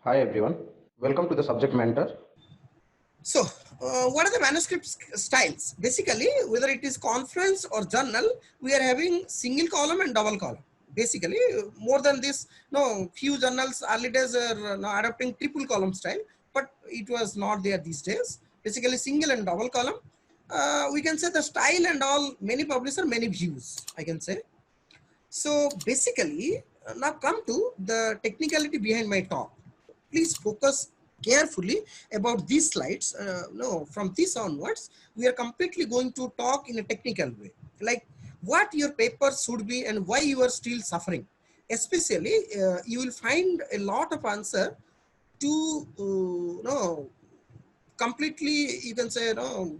Hi everyone, welcome to the subject matter. So, what are the manuscript styles? Basically, whether it is conference or journal, we are having single column and double column. Basically, more than this, no, few journals early days are now adopting triple column style, but it was not there these days. Basically, single and double column. We can say the style and all, many publisher, many views, I can say. So basically, now come to the technicality behind my talk. Please focus carefully about these slides. No, from this onwards, we are completely going to talk in a technical way, like what your paper should be and why you are still suffering. Especially, you will find a lot of answer to no completely, you can say, no,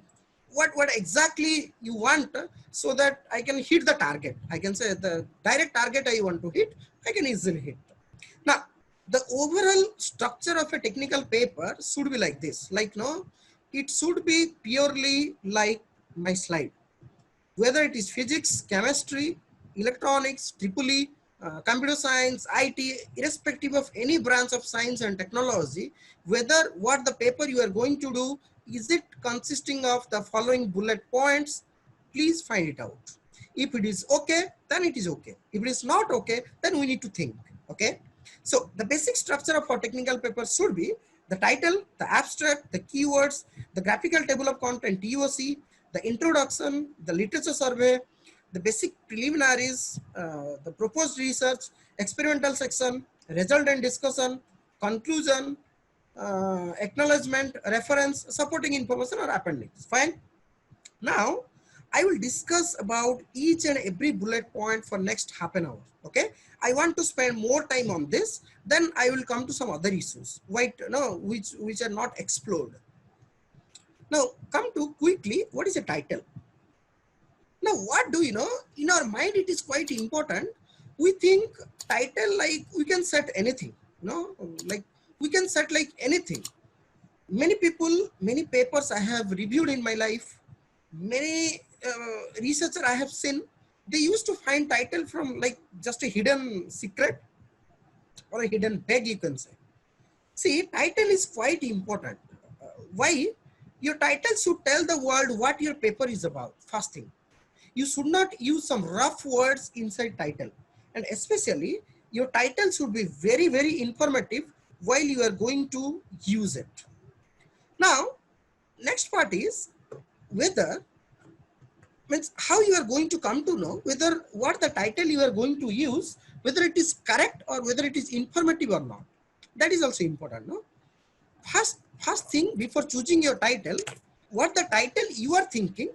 what exactly you want, so that I can hit the target. I can say the direct target I want to hit, I can easily hit. Now, the overall structure of a technical paper should be like this. Like, no, it should be purely like my slide. Whether it is physics, chemistry, electronics, triple E, computer science, IT, irrespective of any branch of science and technology, whether what the paper you are going to do, is it consisting of the following bullet points, please find it out. If it is okay, then it is okay. If it is not okay, then we need to think, okay? So the basic structure of our technical paper should be the title, the abstract, the keywords, the graphical table of content, TOC, the introduction, the literature survey, the basic preliminaries, the proposed research, experimental section, result and discussion, conclusion, acknowledgement, reference, supporting information or appendix. Fine. Now, I will discuss about each and every bullet point for next half an hour. Okay. I want to spend more time on this. Then I will come to some other issues, which are not explored. Now, come to quickly, what is a title? Now, what do you know? In our mind, it is quite important. We think title, like we can set anything, like we can set like anything. Many people, many papers I have reviewed in my life, many researcher I have seen, they used to find title from like just a hidden secret or a hidden bag, you can say. See, title is quite important. Why? Your title should tell the world what your paper is about. First thing, you should not use some rough words inside title, and especially your title should be very, very informative while you are going to use it. Now, next part is whether, means how you are going to come to know whether what the title you are going to use, whether it is correct or whether it is informative or not. That is also important. No, first thing, before choosing your title, what the title you are thinking,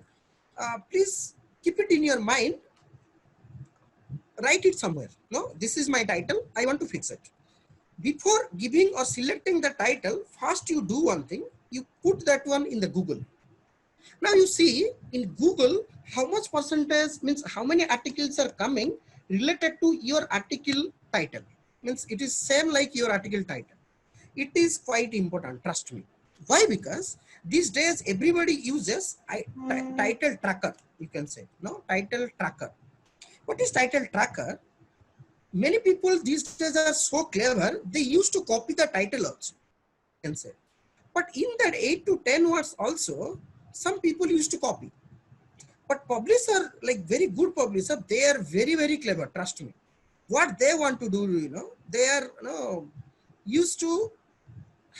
please keep it in your mind, write it somewhere. No, this is my title, I want to fix it. Before giving or selecting the title, first you do one thing, you put that one in the Google. Now you see in Google how much percentage, means how many articles are coming related to your article title. Means it is same like your article title. It is quite important, trust me. Why? Because these days everybody uses title tracker, you can say. No, title tracker. What is title tracker? Many people these days are so clever, they used to copy the title also, you can say. But in that 8 to 10 words also, some people used to copy. But publisher, like very good publisher, they are very, very clever, trust me. What they want to do, they are used to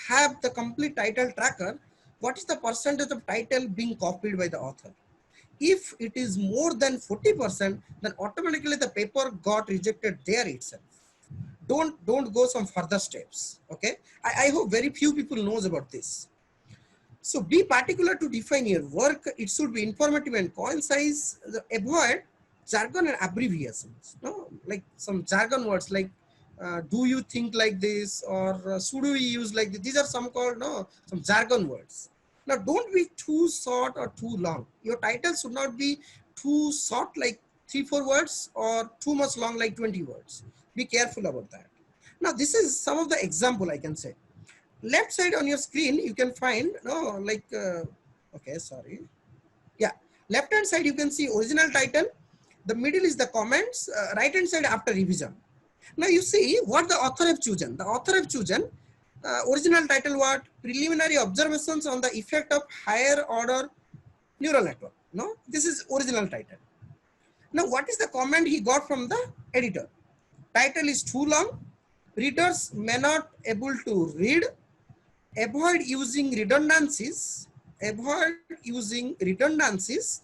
have the complete title tracker. What is the percentage of title being copied by the author? If it is more than 40%, then automatically the paper got rejected there itself. Don't go some further steps. Okay, I hope very few people knows about this. So be particular to define your work. It should be informative and concise. Avoid jargon and abbreviations. No, like some jargon words like do you think like this, or should we use like this? These are some called some jargon words. Now don't be too short or too long. Your title should not be too short like 3-4 words or too much long like 20 words. Be careful about that. Now this is some of the example I can say. Left side on your screen you can find okay, sorry, yeah, left hand side you can see original title, the middle is the comments, right hand side after revision. Now you see what the author have chosen. The author have chosen Original title what? Preliminary observations on the effect of higher order neural network. No, this is original title. Now, what is the comment he got from the editor? Title is too long. Readers may not able to read. Avoid using redundancies. Avoid using redundancies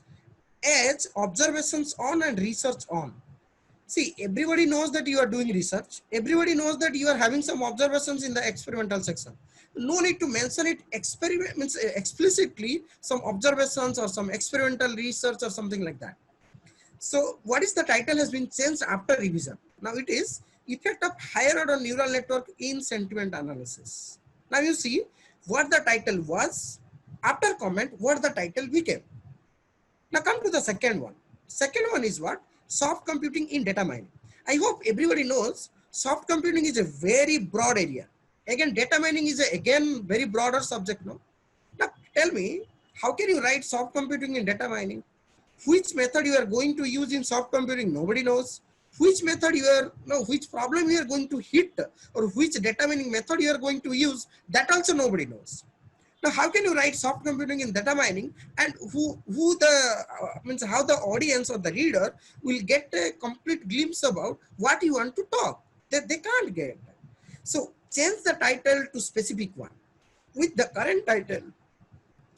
as observations on and research on. See, everybody knows that you are doing research. Everybody knows that you are having some observations in the experimental section. No need to mention it explicitly, some observations or some experimental research or something like that. So what is the title has been changed after revision. Now it is effect of higher order neural network in sentiment analysis. Now you see what the title was. After comment, what the title became. Now come to the second one. Second one is what? Soft computing in data mining. I hope everybody knows soft computing is a very broad area. Again, data mining is again very broader subject. No? Now tell me, how can you write soft computing in data mining? Which method you are going to use in soft computing? Nobody knows. Which method you are, no, which problem you are going to hit or which data mining method you are going to use, that also nobody knows. Now, how can you write soft computing in data mining, and who the means how the audience or the reader will get a complete glimpse about what you want to talk? They can't get. So change the title to specific one. With the current title,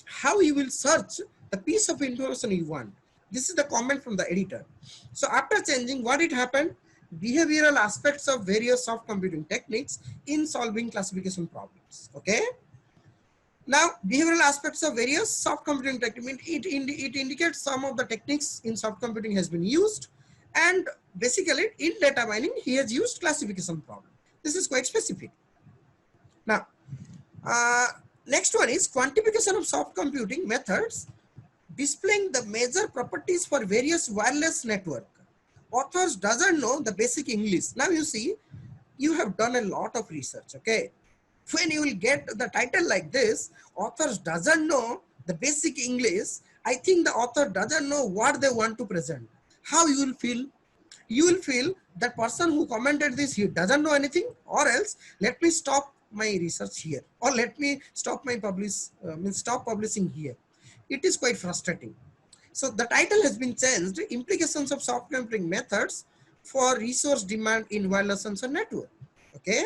how you will search the piece of information you want. This is the comment from the editor. So after changing, what it happened? Behavioral aspects of various soft computing techniques in solving classification problems. Okay. Now, behavioral aspects of various soft computing techniques, it indicates some of the techniques in soft computing has been used, and basically in data mining, he has used classification problem. This is quite specific. Now, next one is quantification of soft computing methods, displaying the major properties for various wireless network. Authors doesn't know the basic English. Now you see, you have done a lot of research, okay? When you will get the title like this, authors doesn't know the basic English. I think the author doesn't know what they want to present. How you will feel? You will feel that person who commented this, he doesn't know anything, or else let me stop my research here, or let me stop my stop publishing here. It is quite frustrating. So the title has been changed, implications of soft computing methods for resource demand in wireless sensor network. Okay.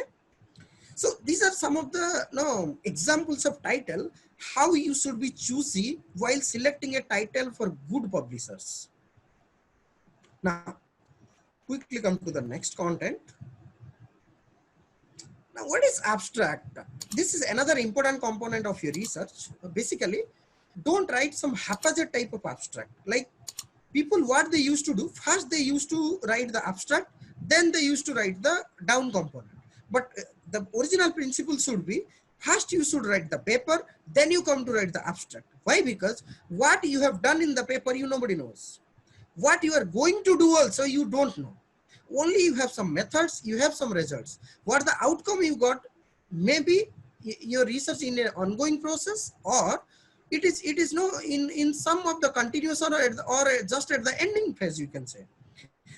So these are some of the examples of title, how you should be choosy while selecting a title for good publishers. Now, quickly come to the next content. Now, what is abstract? This is another important component of your research. Basically, don't write some haphazard type of abstract. Like people, what they used to do, first they used to write the abstract, then they used to write the down component. But the original principle should be, first you should write the paper, then you come to write the abstract. Why? Because what you have done in the paper, nobody knows. What you are going to do also, you don't know. Only you have some methods, you have some results. What the outcome you got, maybe your research in an ongoing process, or it is in some of the continuous or just at the ending phase, you can say.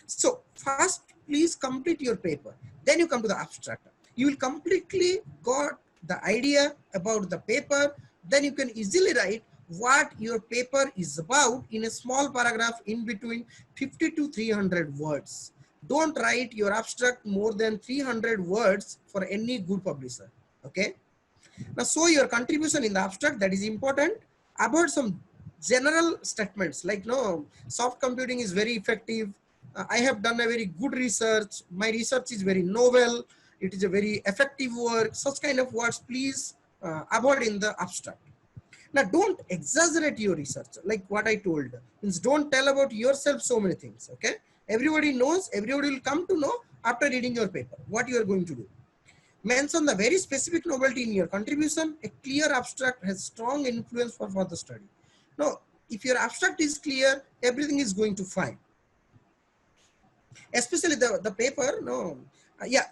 So first, please complete your paper. Then you come to the abstract. You will completely got the idea about the paper. Then you can easily write what your paper is about in a small paragraph in between 50 to 300 words. Don't write your abstract more than 300 words for any good publisher. Okay. Now, so your contribution in the abstract, that is important. Avoid some general statements like, no, soft computing is very effective. I have done a very good research. My research is very novel. It is a very effective work. Such kind of words, please avoid in the abstract. Now, don't exaggerate your research. Like what I told, means don't tell about yourself so many things. Okay. Everybody knows, everybody will come to know after reading your paper, what you are going to do. Mention the very specific novelty in your contribution. A clear abstract has strong influence for further study. Now, if your abstract is clear, everything is going to fine. Especially the paper,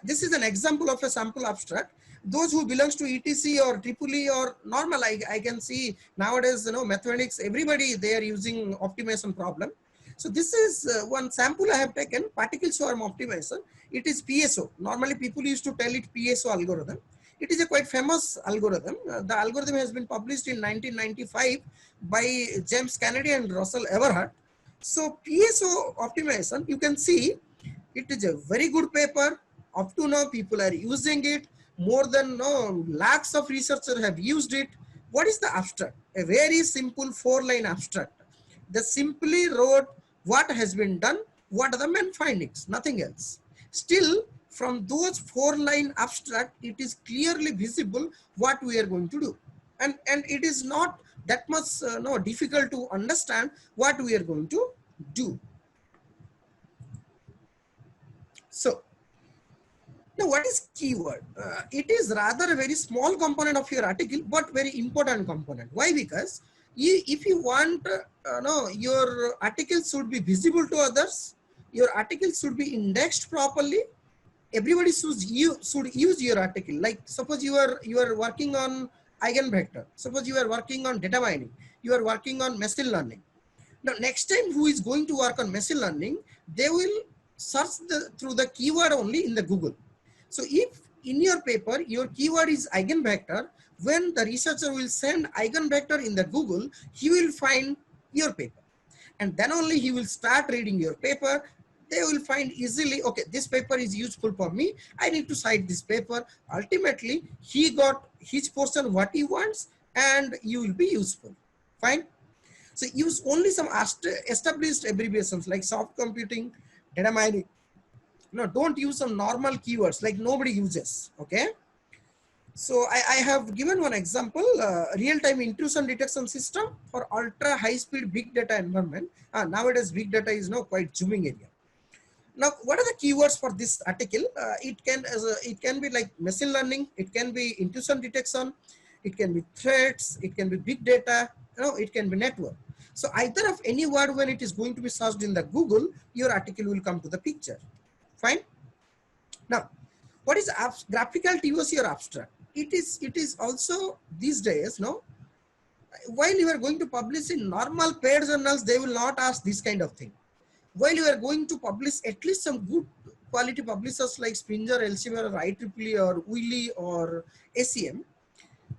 this is an example of a sample abstract. Those who belongs to ETC or EEE or normal, I can see nowadays, mathematics, everybody, they are using optimization problem. So this is one sample I have taken, particle swarm optimization. It is PSO. Normally people used to tell it PSO algorithm. It is a quite famous algorithm. The algorithm has been published in 1995 by James Kennedy and Russell Everhart. So PSO optimization, you can see it is a very good paper. Up to now, people are using it. More than lakhs of researchers have used it. What is the abstract? A very simple 4-line abstract. They simply wrote what has been done, what are the main findings, nothing else. Still, from those 4-line abstract, it is clearly visible what we are going to do. And it is not that much difficult to understand what we are going to do. So, now, what is keyword? It is rather a very small component of your article, but very important component. Why? Because if you want, your article should be visible to others, your article should be indexed properly. Everybody should use your article. Like suppose you are working on eigenvector. Suppose you are working on data mining. You are working on machine learning. Now, next time who is going to work on machine learning, they will search through the keyword only in the Google. So if in your paper, your keyword is eigenvector, when the researcher will send eigenvector in the Google, he will find your paper. And then only he will start reading your paper. They will find easily, okay, this paper is useful for me. I need to cite this paper. Ultimately, he got his portion what he wants and you will be useful. Fine. So use only some established abbreviations like soft computing, data mining. No, don't use some normal keywords like nobody uses. Okay. So I have given one example, real-time intrusion detection system for ultra high-speed big data environment. Nowadays, big data is now quite zooming area. Now, what are the keywords for this article? It can be like machine learning, it can be intrusion detection, it can be threats, it can be big data, it can be network. So either of any word when it is going to be searched in the Google, your article will come to the picture. Fine. Now, what is graphical TOC or abstract? It is also these days, while you are going to publish in normal paid journals, they will not ask this kind of thing. While you are going to publish at least some good quality publishers like Springer, Elsevier, or IEEE, or Wiley, or ACM,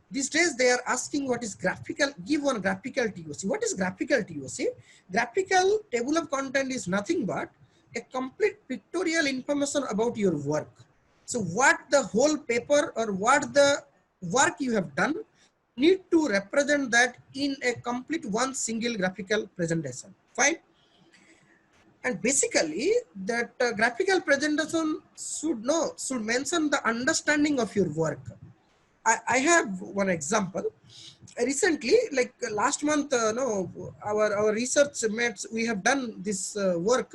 these days they are asking what is graphical. Give one graphical TOC. What is graphical TOC? Graphical table of content is nothing but a complete pictorial information about your work. So what the whole paper or what the work you have done, you need to represent that in a complete one single graphical presentation. Fine. And basically that graphical presentation should mention the understanding of your work. I have one example. Recently, like last month, our research mates, we have done this work,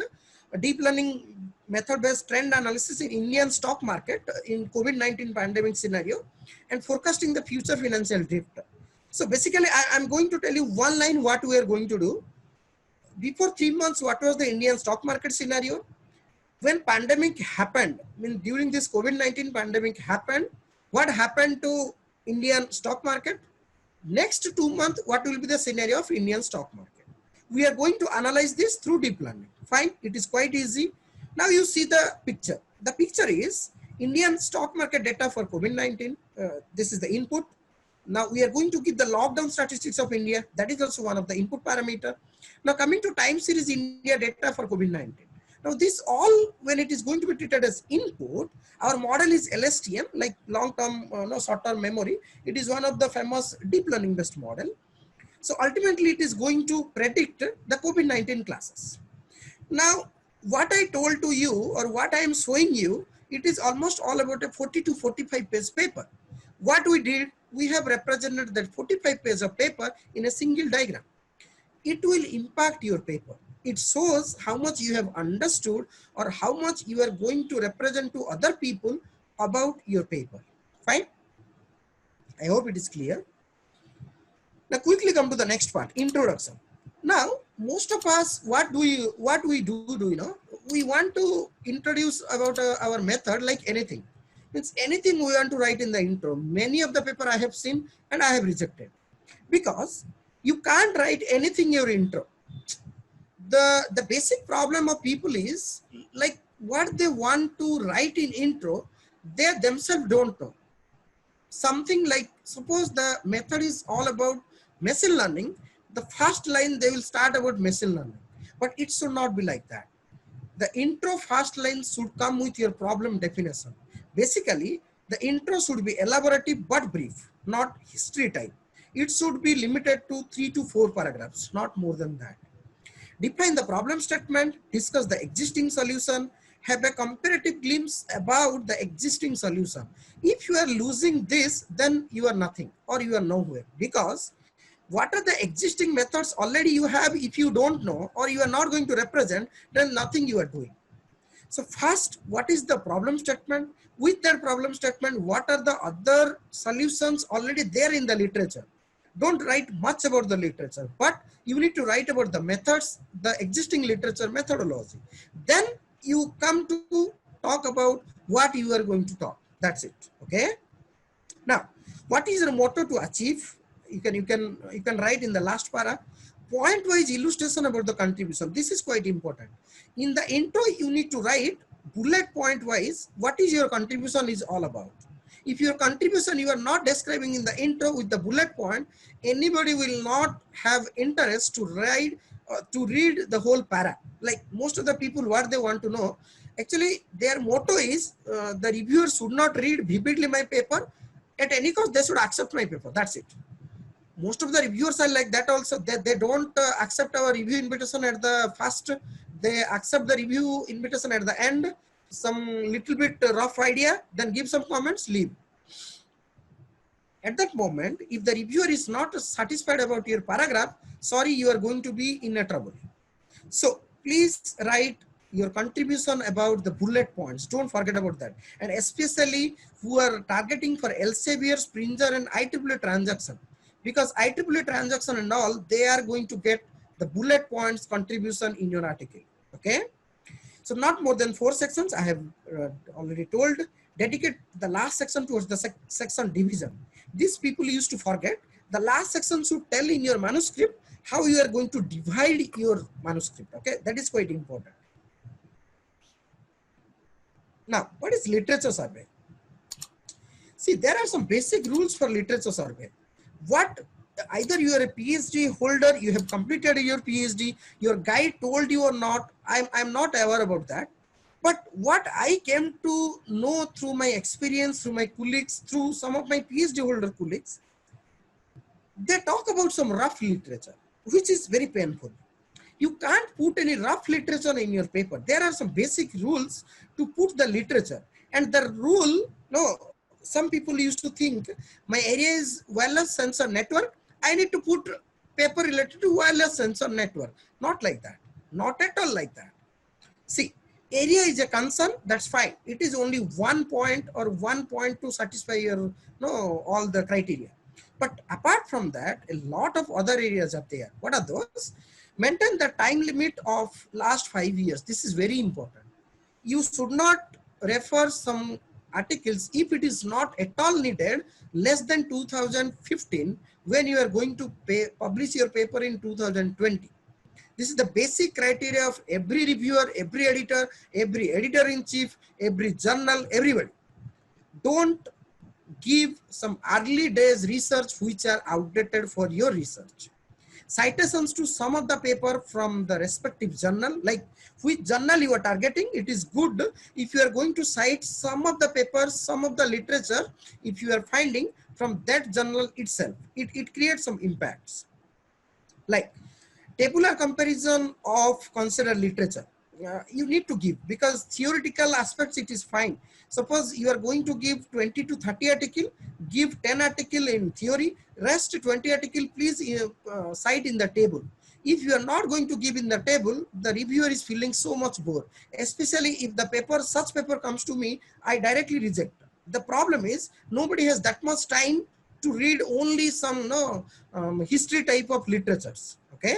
a deep learning method-based trend analysis in Indian stock market in COVID-19 pandemic scenario and forecasting the future financial drift. So basically, I'm going to tell you one line what we are going to do. Before 3 months, what was the Indian stock market scenario? When pandemic happened, I mean, during this COVID-19 pandemic happened, what happened to Indian stock market? Next 2 months, what will be the scenario of Indian stock market? We are going to analyze this through deep learning. Fine, it is quite easy. Now you see the picture. The picture is Indian stock market data for COVID-19. This is the input. Now we are going to give the lockdown statistics of India. That is also one of the input parameter. Now coming to time series India data for COVID-19. Now this all, when it is going to be treated as input, our model is LSTM, like long-term, short-term memory. It is one of the famous deep learning based model. So ultimately it is going to predict the COVID-19 classes. Now, what I told to you or what I am showing you, it is almost all about a 40 to 45 page paper. What we did, we have represented that 45 pages of paper in a single diagram. It will impact your paper. It shows how much you have understood or how much you are going to represent to other people about your paper. Fine. I hope it is clear. Now quickly come to the next part, introduction. Now, most of us, what we do, we want to introduce about our method like anything. It's anything we want to write in the intro. Many of the paper I have seen and I have rejected because you can't write anything in your intro. The basic problem of people is like what they want to write in intro, they themselves don't know. something like, suppose the method is all about machine learning, the first line they will start about machine learning, but it should not be like that. The intro first line should come with your problem definition. Basically, the intro should be elaborative but brief, not history type. It should be limited to 3 to 4 paragraphs, not more than that. Define the problem statement, discuss the existing solution, have a comparative glimpse about the existing solution. If you are losing this, then you are nothing or you are nowhere, because what are the existing methods already you have? If you don't know or you are not going to represent, then nothing you are doing. So first, what is the problem statement? With that problem statement, what are the other solutions already there in the literature? Don't write much about the literature, but you need to write about the methods, the existing literature methodology. Then you come to talk about what you are going to talk. That's it. Okay. Now, what is your motto to achieve? You can write in the last para, point wise illustration about the contribution. This is quite important. In the intro, you need to write bullet point wise what is your contribution is all about. If your contribution you are not describing in the intro with the bullet point, anybody will not have interest to write to read the whole para. Like most of the people, what they want to know, actually their motto is the reviewer should not read vividly my paper. At any cost, they should accept my paper. That's it. Most of the reviewers are like that also. They don't accept our review invitation at the first. They accept the review invitation at the end. Some little bit rough idea, then give some comments, leave. At that moment, if the reviewer is not satisfied about your paragraph, sorry, you are going to be in a trouble. So please write your contribution about the bullet points. Don't forget about that. And especially who are targeting for Elsevier, Springer and IEEE transaction. Because IEEE transaction and all, they are going to get the bullet points contribution in your article. Okay. So not more than 4 sections. I have already told. Dedicate the last section towards the section division. These people used to forget. The last section should tell in your manuscript how you are going to divide your manuscript. Okay, that is quite important. Now, what is literature survey? See, there are some basic rules for literature survey. What either you are a PhD holder, you have completed your PhD, your guide told you or not, I'm not aware about that. But what I came to know through my experience, through my colleagues, through some of my PhD holder colleagues, they talk about some rough literature, which is very painful. You can't put any rough literature in your paper. There are some basic rules to put the literature. And the rule, no, some people used to think my area is wireless sensor network. I need to put paper related to wireless sensor network. Not like that. Not at all like that. See, area is a concern, that's fine. It is only 1 point or 1 point to satisfy your all the criteria. But apart from that, a lot of other areas are there. What are those? Maintain the time limit of last 5 years. This is very important. You should not refer some articles if it is not at all needed less than 2015 when you are going to publish your paper in 2020. This is the basic criteria of every reviewer, every editor-in-chief, every journal, everybody. Don't give some early days research which are outdated for your research. Citations to some of the paper from the respective journal, like which journal you are targeting, it is good if you are going to cite some of the papers, some of the literature, if you are finding from that journal itself, it creates some impacts. Like tabular comparison of considered literature. You need to give, because theoretical aspects it is fine. Suppose you are going to give 20 to 30 article, give 10 article in theory, rest 20 article please cite in the table. If you are not going to give in the table, the reviewer is feeling so much bored, especially if the paper, such paper comes to me, I directly reject. The problem is nobody has that much time to read only some history type of literatures. Okay.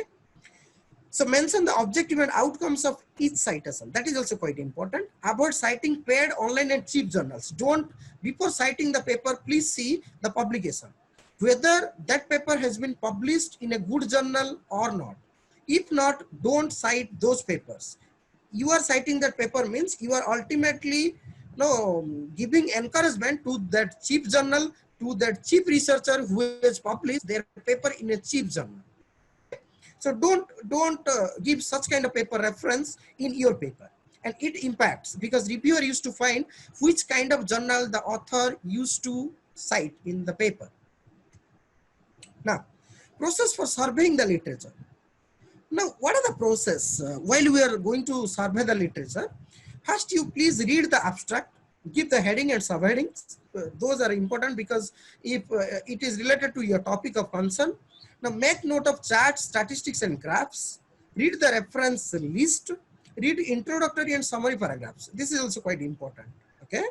So mention the objective and outcomes of each citation. That is also quite important. Avoid citing paid, online and cheap journals. Don't, before citing the paper, please see the publication, whether that paper has been published in a good journal or not. If not, don't cite those papers. You are citing that paper means you are ultimately giving encouragement to that cheap journal to that cheap researcher who has published their paper in a cheap journal. Okay, so don't give such kind of paper reference in your paper, and it impacts because reviewer used to find which kind of journal the author used to cite in the paper. Now, process for surveying the literature. Now, what are the process while we are going to survey the literature? First, you please read the abstract, give the heading and subheadings. Those are important because if it is related to your topic of concern. Now, make note of charts, statistics, and graphs. Read the reference list. Read introductory and summary paragraphs. This is also quite important. Okay,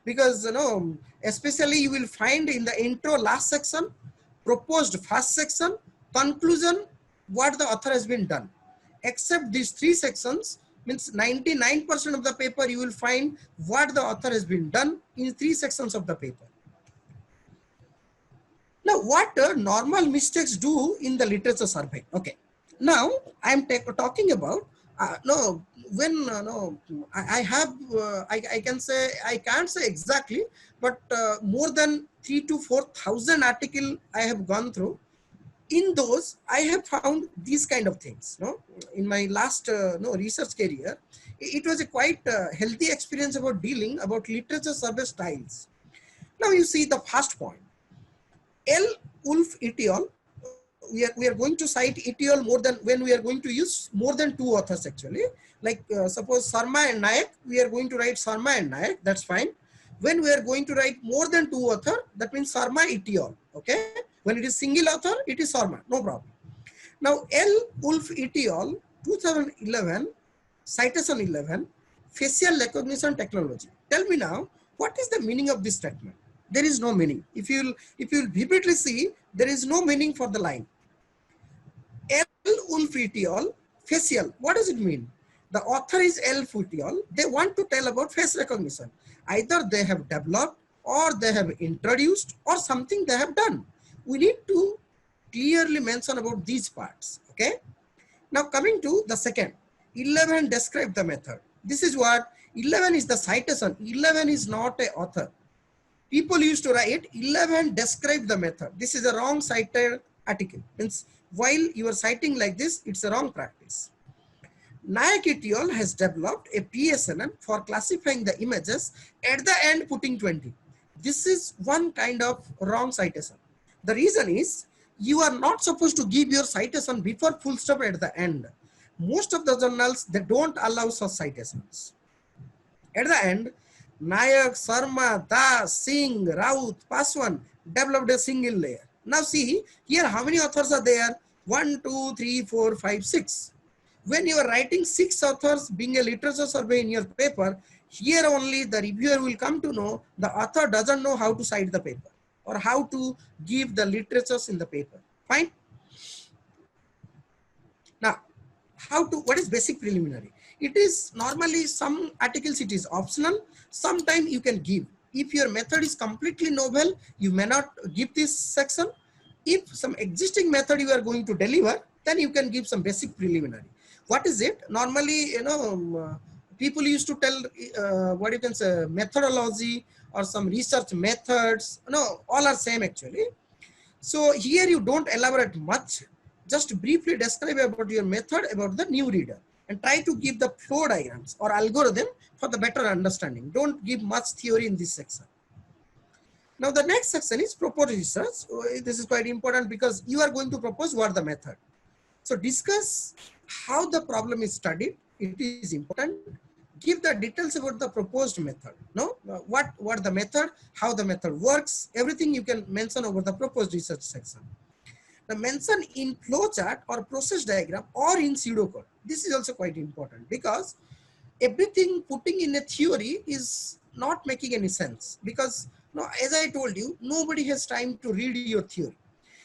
because especially you will find in the intro last section, proposed first section, conclusion, what the author has been done. Except these three sections, means 99% of the paper you will find what the author has been done in three sections of the paper. Now, what normal mistakes do in the literature survey? Okay, now I am talking about no, when no, I have I can say, I can't say exactly, but more than 3 to 4,000 article I have gone through. In those, I have found these kind of things. No, in my last research career, it was a quite healthy experience about dealing about literature survey styles. Now you see the first point. L. Wolf et al. We are going to cite et al. More than when we are going to use more than two authors actually. Like suppose Sarma and Nayak, we are going to write Sarma and Nayak. That's fine. When we are going to write more than two author, that means Sarma et al. Okay. When it is single author, it is Sarma. No problem. Now L. Wolf et al. 2011, citation 11, facial recognition technology. Tell me now, what is the meaning of this statement? There is no meaning. If you will vividly see, there is no meaning for the line. L. Wolf et al. Facial. What does it mean? The author is L. Wolf et al. They want to tell about face recognition. Either they have developed, or they have introduced, or something they have done. We need to clearly mention about these parts. Okay. Now coming to the second, 11 describe the method. This is what 11 is the citation. 11 is not a author. People used to write 11 describe the method. This is a wrong cited article. Means while you are citing like this, it's a wrong practice. Nayak et al. Has developed a PSNN for classifying the images, at the end putting 20. This is one kind of wrong citation. The reason is you are not supposed to give your citation before full stop at the end. Most of the journals, they don't allow such citations. At the end, Nayak, Sarma, Das, Singh, Raut, Paswan developed a single layer. Now see, here how many authors are there? 1, 2, 3, 4, 5, 6. When you are writing 6 authors being a literature survey in your paper, here only the reviewer will come to know the author doesn't know how to cite the paper or how to give the literatures in the paper. Fine. Now, what is basic preliminary? It is normally some articles it is optional. Sometimes you can give. If your method is completely novel, you may not give this section. If some existing method you are going to deliver, then you can give some basic preliminary. What is it? Normally, people used to tell what you can say methodology or some research methods. No, all are same actually. So here you don't elaborate much. Just briefly describe about your method about the new reader and try to give the flow diagrams or algorithm for the better understanding. Don't give much theory in this section. Now the next section is proposed research. This is quite important because you are going to propose what the method. So discuss how the problem is studied. It is important. Give the details about the proposed method. No, what the method, how the method works, everything you can mention over the proposed research section. Now mention in flowchart or process diagram or in pseudocode. This is also quite important because everything putting in a theory is not making any sense because as I told you, nobody has time to read your theory.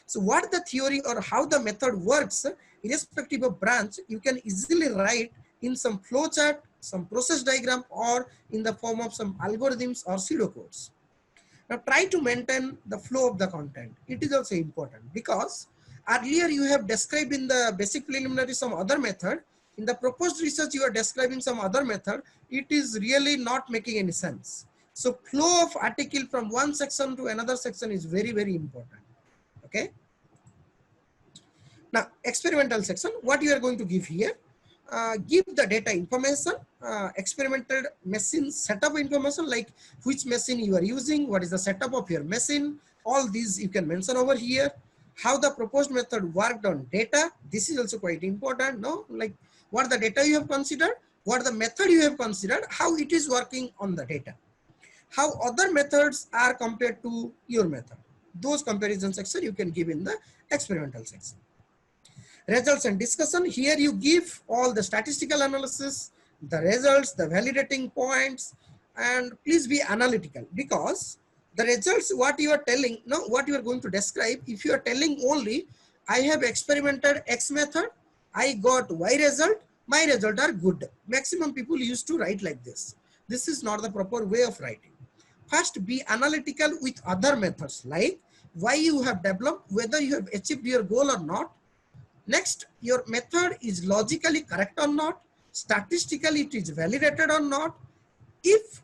So what the theory or how the method works, irrespective of branch, you can easily write in some flowchart, some process diagram, or in the form of some algorithms or pseudocodes. Now try to maintain the flow of the content. It is also important because earlier you have described in the basic preliminary some other method. In the proposed research, you are describing some other method. It is really not making any sense. So flow of article from one section to another section is very, very important. Okay. Now, experimental section, what you are going to give here, give the data information, experimental machine setup information, like which machine you are using, what is the setup of your machine, all these you can mention over here. How the proposed method worked on data, this is also quite important, no? Like what the data you have considered, what the method you have considered, how it is working on the data, how other methods are compared to your method. Those comparison section you can give in the experimental section. Results and discussion, here you give all the statistical analysis, the results, the validating points, and please be analytical, because the results, what you are telling, no, what you are going to describe, if you are telling only, I have experimented X method, I got Y result, my result are good. Maximum people used to write like this. This is not the proper way of writing. First, be analytical with other methods, like why you have developed, whether you have achieved your goal or not. Next, your method is logically correct or not, statistically it is validated or not. If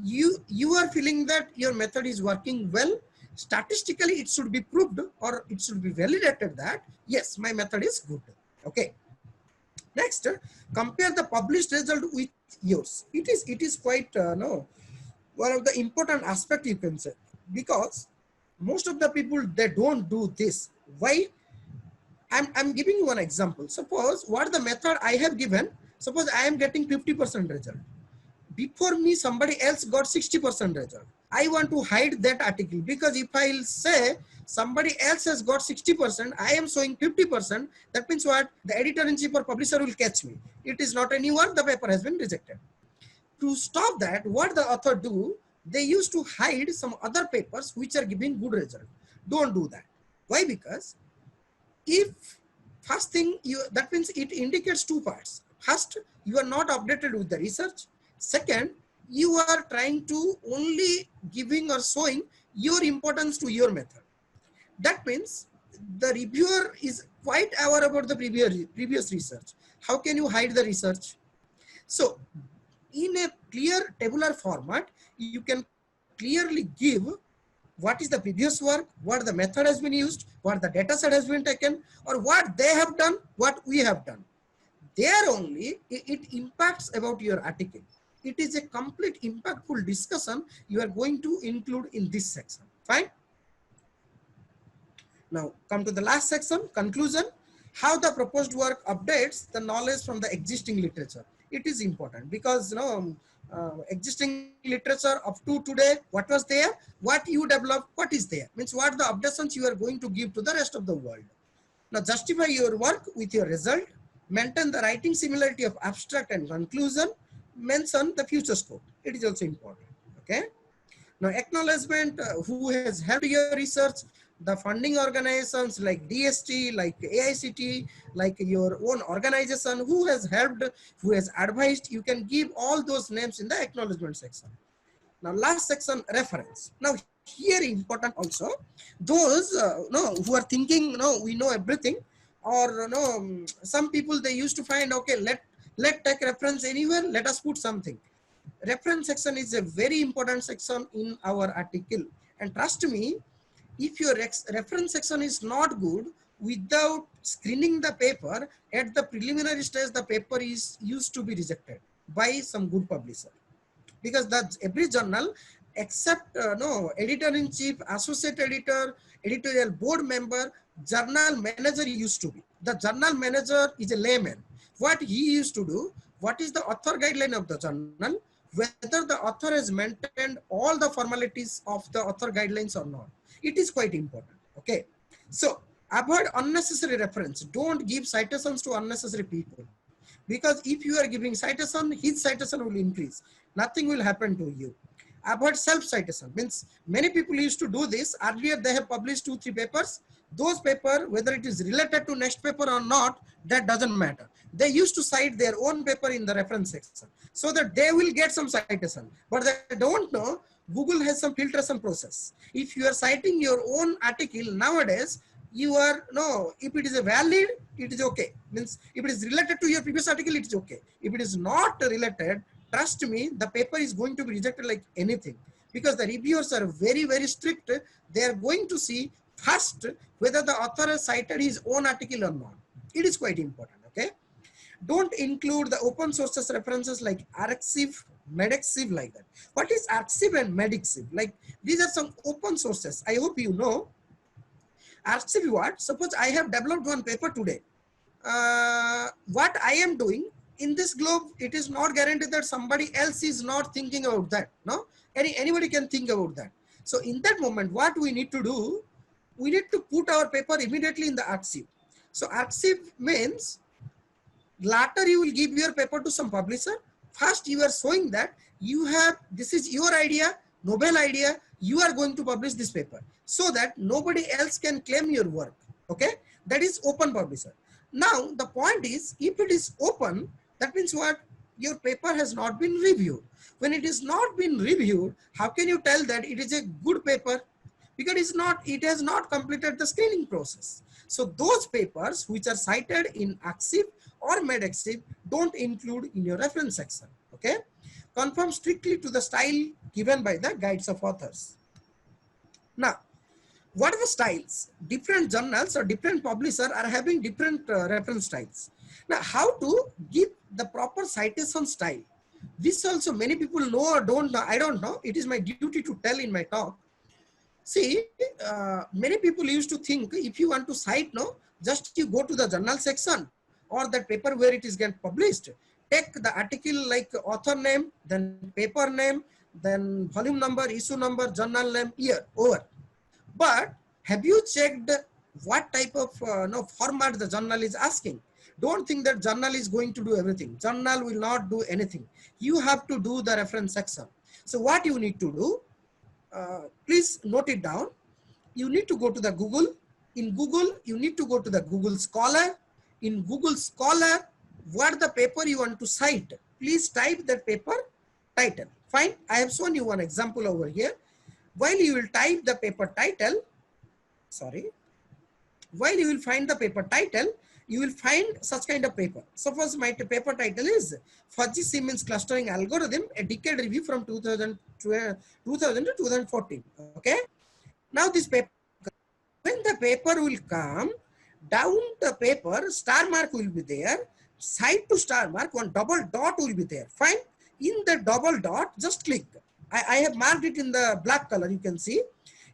you are feeling that your method is working well, statistically it should be proved or it should be validated that yes, my method is good. Okay. Next, compare the published result with yours. It is quite no, one of the important aspect you can say, because most of the people, they don't do this. Why? I'm giving you one example. Suppose what the method I have given, suppose I am getting 50% result. Before me, somebody else got 60% result. I want to hide that article, because if I'll say somebody else has got 60%, I am showing 50%, that means what? The editor-in-chief or publisher will catch me. It is not a new work, the paper has been rejected. To stop that, what the author do? They used to hide some other papers which are giving good result. Don't do that. Why? Because if first thing, you, that means it indicates two parts. First, you are not updated with the research. Second, you are trying to only giving or showing your importance to your method. That means the reviewer is quite aware about the previous research. How can you hide the research? So in a clear tabular format, you can clearly give what is the previous work, what the method has been used, what the data set has been taken, or what they have done, what we have done. There only it impacts about your article. It is a complete impactful discussion you are going to include in this section. Fine. Now come to the last section, conclusion. How the proposed work updates the knowledge from the existing literature. It is important because existing literature up to today, what was there, what you develop, what is there, means what the updations you are going to give to the rest of the world. Now justify your work with your result, maintain the writing similarity of abstract and conclusion, mention the future scope. It is also important. Okay. Now acknowledgement, who has helped your research, the funding organizations like DST, like AICT, like your own organization, who has helped, who has advised, you can give all those names in the acknowledgement section. Now last section, reference. Now here important also, those no, who are thinking, no, we know everything, or no, some people they used to find, okay, let take reference anywhere, let us put something. Reference section is a very important section in our article, and trust me, if your reference section is not good, without screening the paper at the preliminary stage, the paper is used to be rejected by some good publisher, because that's every journal except no, editor-in-chief, associate editor, editorial board member, journal manager used to be. The journal manager is a layman. What he used to do, what is the author guideline of the journal, whether the author has maintained all the formalities of the author guidelines or not. It is quite important. Okay. So avoid unnecessary reference. Don't give citations to unnecessary people, because if you are giving citation, his citation will increase. Nothing will happen to you. Avoid self-citation, means many people used to do this. Earlier they have published 2-3 papers. Those paper, whether it is related to next paper or not, that doesn't matter. They used to cite their own paper in the reference section so that they will get some citation, but they don't know Google has some filtration process. If you are citing your own article nowadays, you are, no, if it is a valid, it is okay. Means if it is related to your previous article, it is okay. If it is not related, trust me, the paper is going to be rejected like anything, because the reviewers are very, very strict. They are going to see first whether the author has cited his own article or not. It is quite important, okay? Don't include the open sources references like Arxiv, Medxiv, like that. What is Arxiv and Medxiv? Like, these are some open sources. I hope you know. Arxiv what? Suppose I have developed one paper today. What I am doing in this globe, it is not guaranteed that somebody else is not thinking about that. No, anybody can think about that. So in that moment, what we need to do, we need to put our paper immediately in the Arxiv. So Arxiv means later you will give your paper to some publisher. First you are showing that you have, this is your idea, noble idea, you are going to publish this paper, so that nobody else can claim your work. Okay, that is open publisher. Now the point is, if it is open, that means what? Your paper has not been reviewed. When it is not been reviewed, how can you tell that it is a good paper? Because it's not, it has not completed the screening process. So those papers which are cited in Arxiv or Medxiv, don't include in your reference section. Okay, conform strictly to the style given by the guides of authors. Now, what are the styles? Different journals or different publishers are having different reference styles. Now, how to give the proper citation style? This also many people know or don't know. I don't know. It is my duty to tell in my talk. See, many people used to think if you want to cite, no, just you go to the journal section or that paper where it is get published, take the article like author name, then paper name, then volume number, issue number, journal name, year, over. But have you checked what type of no, format the journal is asking? Don't think that journal is going to do everything. Journal will not do anything. You have to do the reference section. So what you need to do, please note it down. You need to go to the Google. In Google, you need to go to the Google Scholar. In Google Scholar, what the paper you want to cite, please type that paper title. Fine. I have shown you one example over here. While you will type the paper title, while you will find the paper title, you will find such kind of paper. Suppose my paper title is Fuzzy Siemens Clustering Algorithm, a decade review from 2000 to 2014. Okay. Now this paper, when the paper will come, down the paper, star mark will be there, side to star mark, one double dot will be there. Fine. In the double dot, just click. I have marked it in the black color, you can see.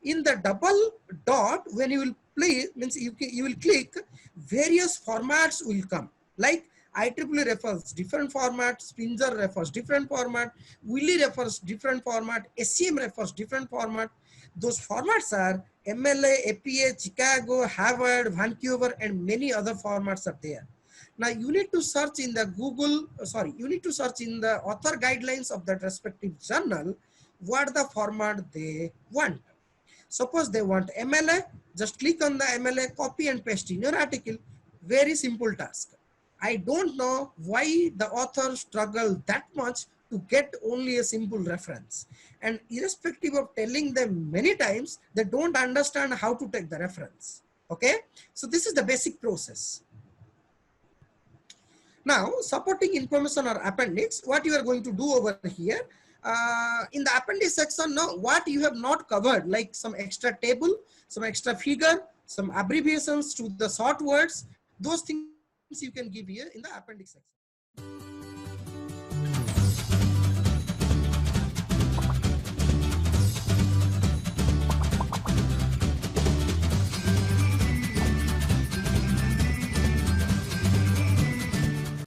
In the double dot, when you will play, means you will click, various formats will come. Like IEEE refers different format, Springer refers different format, Wiley refers different format, SCM refers different format. Those formats are MLA, APA, Chicago, Harvard, Vancouver, and many other formats are there. Now you need to search in the Google, you need to search in the author guidelines of that respective journal, what the format they want. Suppose they want MLA, just click on the MLA, copy and paste in your article. Very simple task. I don't know why the author struggle that much to get only a simple reference. And irrespective of telling them many times, they don't understand how to take the reference. Okay, so this is the basic process. Now, supporting information or appendix, what you are going to do over here, in the appendix section, now what you have not covered, like some extra table, some extra figure, some abbreviations to the short words, those things you can give here in the appendix section.